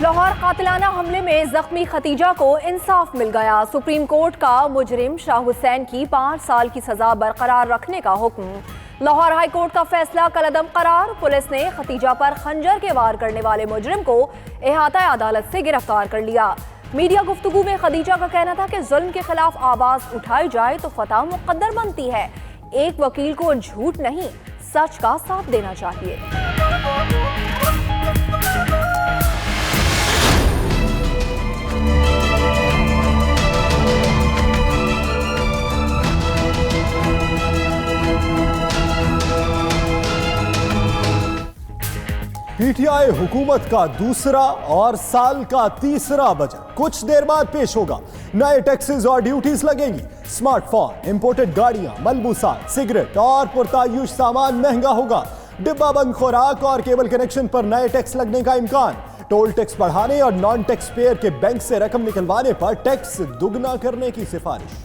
लाहौर कातिलाना हमले में जख्मी खतीजा को इंसाफ मिल गया। सुप्रीम कोर्ट का मुजरिम शाह हुसैन की 5 साल की सजा बरकरार रखने का हुक्म। लाहौर हाई कोर्ट का फैसला कलअदम करार। पुलिस ने खतीजा पर खंजर के वार करने वाले मुजरिम को इहाता अदालत से गिरफ्तार कर लिया। मीडिया गुफ्तगू में खदीजा का कहना था कि जुल्म के खिलाफ आवाज उठाई जाए तो फतह मुकद्दर बनती है। एक वकील को झूठ नहीं, सच का साथ देना चाहिए। पीटीआई हुकूमत का दूसरा और साल का तीसरा बजट कुछ देर बाद पेश होगा। नए टैक्सेस और ड्यूटीज लगेंगी। स्मार्टफोन, इंपोर्टेड गाड़ियां, मलबूसात, सिगरेट और पुरतायुश सामान महंगा होगा। डिब्बा बंद खुराक और केबल कनेक्शन पर नए टैक्स लगने का इम्कान। टोल टैक्स बढ़ाने और नॉन टैक्स पेयर के बैंक से रकम निकलवाने पर टैक्स दुगना करने की सिफारिश।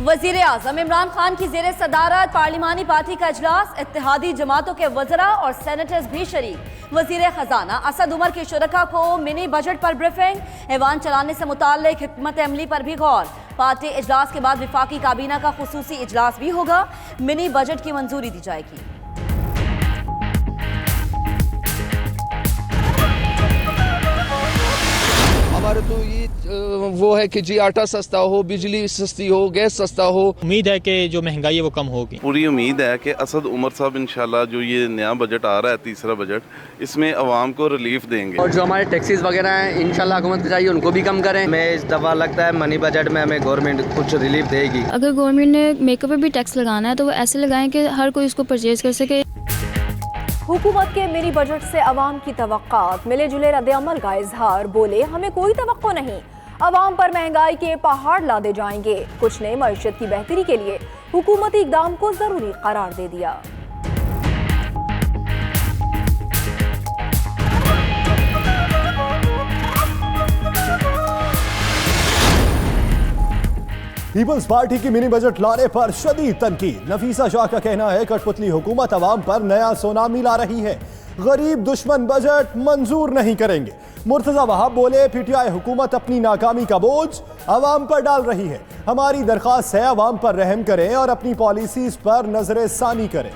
वजीर आजम इमरान खान की जेर सदारत पार्लिमानी पार्टी का इजलास। इत्तेहादी जमातों के वज़रा और सेनेटर्स भी शरीक। वजीर खजाना असद उमर के शुरका को मिनी बजट पर ब्रीफिंग। ऐवान चलाने से मुताल्लिक हिकमत अमली पर भी गौर। पार्टी इजलास के बाद विफाकी काबीना का खुसूसी इजलास भी होगा। मिनी बजट की मंजूरी दी जाएगी। हमारे तो ये वो है कि जी आटा सस्ता हो, बिजली सस्ती हो, गैस सस्ता हो। उम्मीद है कि जो महंगाई है वो कम होगी। पूरी उम्मीद है कि असद उमर साहब इंशाल्लाह जो ये नया बजट आ रहा है, तीसरा बजट, इसमें अवाम को रिलीफ देंगे। और जो हमारे टैक्सेस वगैरह हैं इंशाल्लाह हुकूमत को चाहिए उनको भी कम करें। मैं इस दफ़ा लगता है मनी बजट में हमें गवर्नमेंट कुछ रिलीफ देगी। अगर गवर्नमेंट ने मेकअप पर भी टैक्स लगाना है तो वो ऐसे लगाएं कि हर कोई इसको परचेज कर सके। हुकूमत के मिनी बजट से अवाम की तवक्कात। मिले जुले रद्द-ए-अमल का इजहार। बोले हमें कोई तवक्को नहीं, अवाम पर महंगाई के पहाड़ लादे जाएंगे। कुछ ने मईशत की बेहतरी के लिए हुकूमती इकदाम को जरूरी करार दे दिया। पीपल्स पार्टी की मिनी बजट लाने पर शदीद तनकीद। नफीसा शाह का कहना है कठपुतली हुकूमत अवाम पर नया सुनामी ला रही है। गरीब दुश्मन बजट मंजूर नहीं करेंगे। मुर्तजा वहाब बोले पीटीआई हुकूमत अपनी नाकामी का बोझ अवाम पर डाल रही है। हमारी दरख्वास्त है अवाम पर रहम करें और अपनी पॉलिसीज पर नजर सानी करें।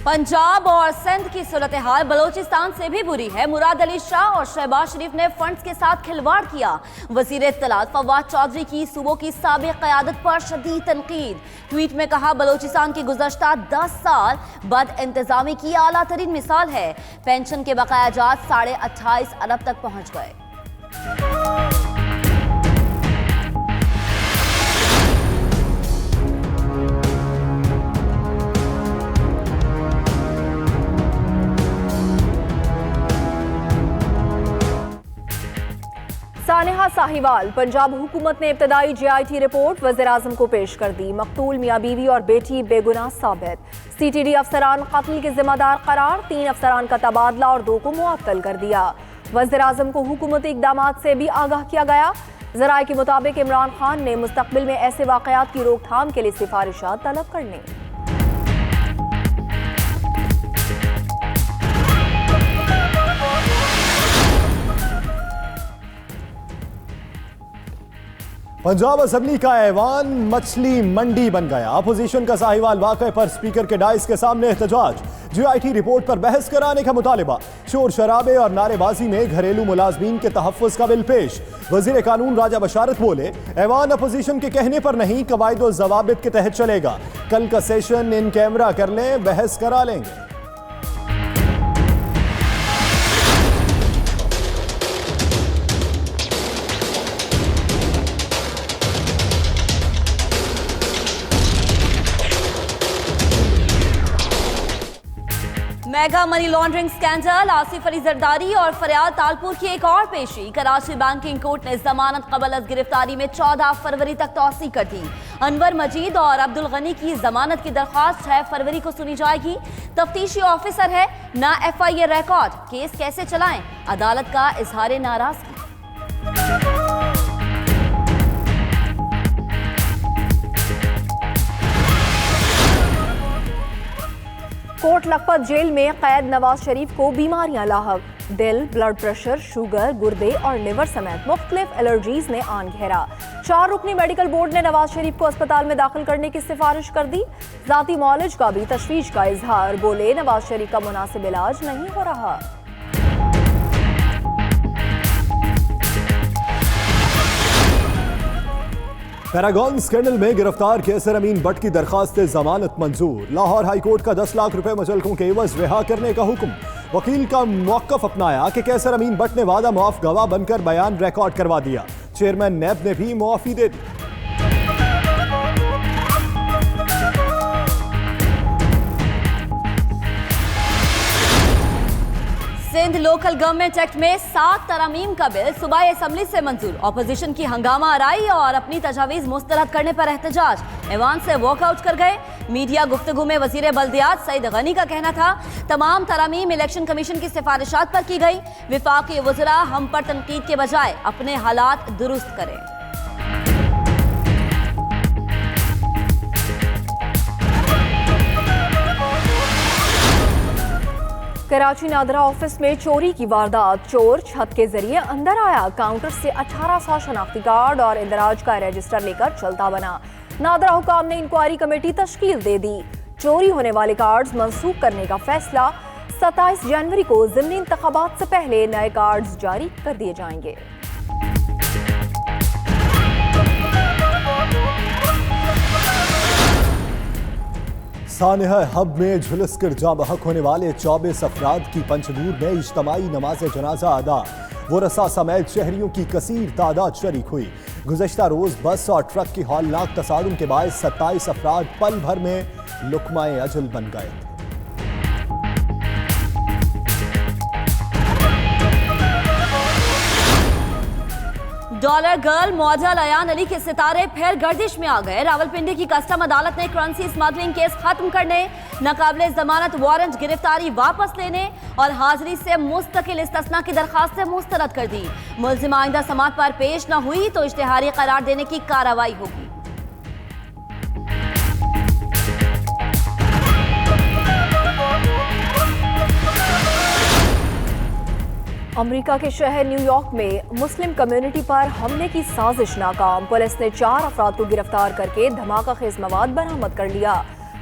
पंजाब और सिंध की सूरत हाल बलोचिस्तान से भी बुरी है। मुराद अली शाह और शहबाज शरीफ ने फंड्स के साथ खिलवाड़ किया। वजीर इत्तलात फवाद चौधरी की सूबों की साबिक क़यादत पर शदीद तनकीद। ट्वीट में कहा बलोचिस्तान की गुज़श्ता 10 साल बद इंतजामी की आला तरीन मिसाल है। पेंशन के बकाया जात 28.5 अरब तक पहुँच गए। सानेहा साहिवाल। पंजाब हुकूमत ने इब्तदाई GIT रिपोर्ट वज़ीर आज़म को पेश कर दी। मकतूल मियाँ बीवी और बेटी बेगुनाह साबित। CTD अफसरान कत्ल के जिम्मेदार करार। 3 अफसरान का तबादला और 2 को मुअत्तल कर दिया। वज़ीर आज़म को हुकूमती इक़दामात से भी आगाह किया गया। ज़राए के मुताबिक इमरान खान ने मुस्तक़बिल में ऐसे वाक़यात की रोकथाम के लिए सिफारिशात तलब करने। पंजाब असेंबली का ऐवान मछली मंडी बन गया। अपोजिशन का साहिवाल वाक़े पर स्पीकर के डाइस के सामने एहतजाज। GIT रिपोर्ट पर बहस कराने का मुतालिबा। शोर शराबे और नारेबाजी में घरेलू मुलाजमीन के तहफ़्फ़ुज़ का बिल पेश। वज़ीर कानून राजा बशारत बोले ऐवान अपोजिशन के कहने पर नहीं, कवायद व ज़वाबित के तहत चलेगा। कल का सेशन इन कैमरा कर लें, बहस करा लेंगे। Mega money laundering scandal. Asif Ali Zardari और फरियाद तालपुर की एक और पेशी। कराची बैंकिंग कोर्ट ने जमानत कबल अज गिरफ्तारी में 14 फरवरी तक तौसी कर दी। अनवर मजीद और अब्दुल गनी की जमानत की दरख्वास्त 6 फरवरी को सुनी जाएगी। तफ्तीशी ऑफिसर है ना FIA रिकॉर्ड, केस कैसे चलाएं, अदालत का इजहार नाराजगी। लखपत जेल में कैद नवाज शरीफ को बीमारियां लाहक। दिल, ब्लड प्रेशर, शुगर, गुर्दे और लिवर समेत मुख्तलिफ एलर्जीज ने आन घेरा। 4 रुकनी मेडिकल बोर्ड ने नवाज शरीफ को अस्पताल में दाखिल करने की सिफारिश कर दी। जाती मौलज का भी तशवीश का इजहार, बोले नवाज शरीफ का मुनासिब इलाज नहीं हो रहा। पैरागॉन स्कैंडल में गिरफ्तार कैसर अमीन भट्ट की दरखास्त जमानत मंजूर। लाहौर हाई कोर्ट का 10 लाख रुपए मुचलकों के एवज रिहा करने का हुक्म। वकील का मौक़िफ़ अपनाया कि कैसर अमीन भट्ट ने वादा मुआफ गवाह बनकर बयान रिकॉर्ड करवा दिया। चेयरमैन नैब ने भी मुआफी दे दी। सिंध लोकल गवर्नमेंट एक्ट में 7 तरमीम का बिल सूबाई असम्बली से मंजूर। ऑपोजिशन की हंगामा आराई और अपनी तजावीज मुस्तरद करने पर एहतजाज, ऐवान से वॉकआउट कर गए। मीडिया गुफ्तगू में वजीर बल्दियात सईद गनी का कहना था तमाम तरमीम इलेक्शन कमीशन की सिफारिशात पर की गई। विफाकी वज़रा हम पर तनकीद के बजाय अपने हालात दुरुस्त करें। कराची नादरा ऑफिस में चोरी की वारदात। चोर छत के जरिए अंदर आया, काउंटर से 1800 शनाख्ती कार्ड और इंदराज का रजिस्टर लेकर चलता बना। नादरा हुकाम ने इंक्वायरी कमेटी तश्कील दे दी। चोरी होने वाले कार्ड्स मंसूख करने का फैसला। 27 जनवरी को ज़िमनी इंतखाबात से पहले नए कार्ड्स जारी कर दिए जाएंगे। सानिहा हब में झुलस कर जाँ बहक होने वाले 24 अफराद की पंचदूर में इज्तमाई नमाज जनाजा अदा। वरसा समेत शहरियों की कसीर तादाद शरीक हुई। गुज़श्ता रोज बस और ट्रक की हौलनाक तसादुम के बाद 27 अफराद पल भर में लुकमाए अजल बन गए। Dollar girl model Ayyan Ali के सितारे फिर गर्दिश में आ गए। रावलपिंडी की कस्टम अदालत ने करेंसी स्मगलिंग केस खत्म करने, नाकाबिले जमानत वारंट गिरफ्तारी वापस लेने और हाजिरी से मुस्तकिल इस्तिस्ना की दरखास्तें मुस्तरद कर दी। मुल्जिम आइंदा समात पर पेश न हुई तो इश्तिहारी करार देने की कार्रवाई होगी। अमेरिका के शहर न्यूयॉर्क में मुस्लिम कम्युनिटी पर हमले की साजिश नाकाम। पुलिस ने 4 अफराद को गिरफ्तार करके धमाका खेज मवाद बरामद कर लिया।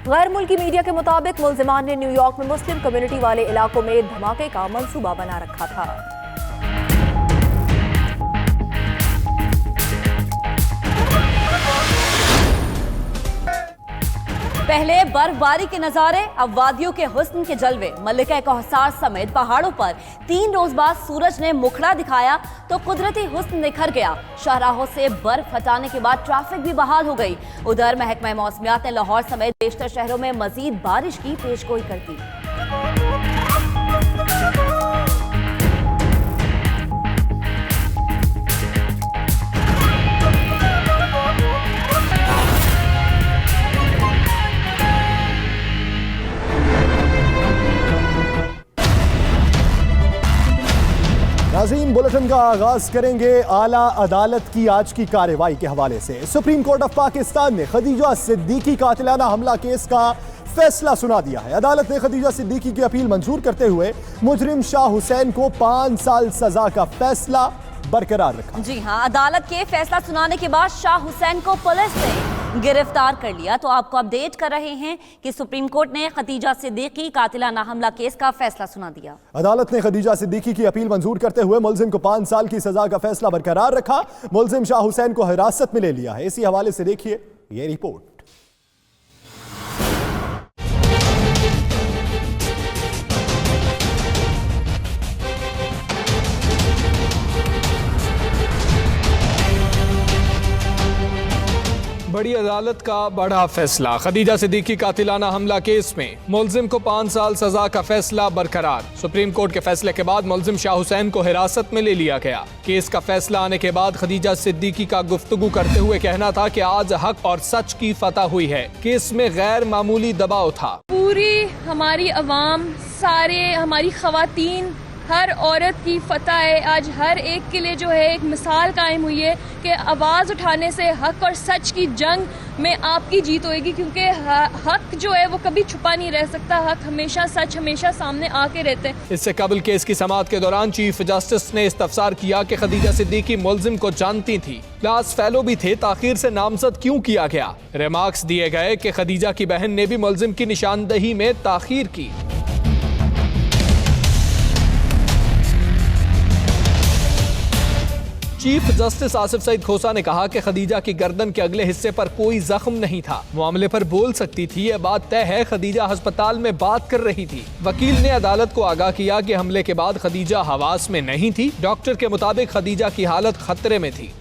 गैर मुल्की मीडिया के मुताबिक मुल्जिमान ने न्यूयॉर्क में मुस्लिम कम्युनिटी वाले इलाकों में धमाके का मंसूबा बना रखा था। पहले बर्फबारी के नजारे, अब वादियों के हुस्न के जलवे। मल्लिका कौसार समेत पहाड़ों पर 3 रोज बाद सूरज ने मुखड़ा दिखाया तो कुदरती हुस्न निखर गया। शाहराहों से बर्फ हटाने के बाद ट्रैफिक भी बहाल हो गई। उधर महकमा मौसमियात ने लाहौर समेत बेशतर शहरों में मजीद बारिश की पेशगोई कर दी। नाज़रीन, बुलेटिन का आगाज करेंगे आला अदालत की आज की कार्रवाई के हवाले से। सुप्रीम कोर्ट ऑफ पाकिस्तान ने खदीजा सिद्दीकी कातिलाना हमला केस का फैसला सुना दिया है। अदालत ने खदीजा सिद्दीकी की अपील मंजूर करते हुए मुजरिम शाह हुसैन को 5 साल सजा का फैसला बरकरार रखा। जी हां, अदालत के फैसला सुनाने के बाद शाह हुसैन को पुलिस ने गिरफ्तार कर लिया। तो आपको अपडेट कर रहे हैं कि सुप्रीम कोर्ट ने खदीजा सिद्दीकी कातिलाना हमला केस का फैसला सुना दिया। अदालत ने खदीजा सिद्दीकी की अपील मंजूर करते हुए मुल्जिम को 5 साल की सजा का फैसला बरकरार रखा। मुल्जिम शाह हुसैन को हिरासत में ले लिया है। इसी हवाले से देखिए ये रिपोर्ट। बड़ी अदालत का बड़ा फैसला। खदीजा सिद्दीकी कातिलाना हमला केस में मुल्जिम को 5 साल सजा का फैसला बरकरार। सुप्रीम कोर्ट के फैसले के बाद मुल्जिम शाह हुसैन को हिरासत में ले लिया गया। केस का फैसला आने के बाद खदीजा सिद्दीकी का गुफ्तगू करते हुए कहना था कि आज हक और सच की फतह हुई है। केस में गैर मामूली दबाव था। पूरी हमारी अवाम, सारे हमारी खवातीन हर औरत की फतह है। आज हर एक के लिए जो है एक मिसाल कायम हुई है कि आवाज़ उठाने से हक और सच की जंग में आपकी जीत होएगी, क्योंकि हक जो है वो कभी छुपा नहीं रह सकता। हक हमेशा, सच हमेशा सामने आके रहते हैं। इससे कबल केस की समाअत के दौरान चीफ जस्टिस ने इस्तफसार किया कि खदीजा सिद्दीकी मुल्जिम को जानती थी, क्लास फेलो भी थे, ताखीर से नामजद क्यों किया गया। रिमार्क्स दिए गए कि खदीजा की बहन ने भी मुल्जिम की निशानदही में ताखीर की। चीफ जस्टिस आसिफ सईद खोसा ने कहा कि खदीजा की गर्दन के अगले हिस्से पर कोई जख्म नहीं था, मामले पर बोल सकती थी, यह बात तय है। खदीजा अस्पताल में बात कर रही थी। वकील ने अदालत को आगाह किया कि हमले के बाद खदीजा हवास में नहीं थी। डॉक्टर के मुताबिक खदीजा की हालत खतरे में थी।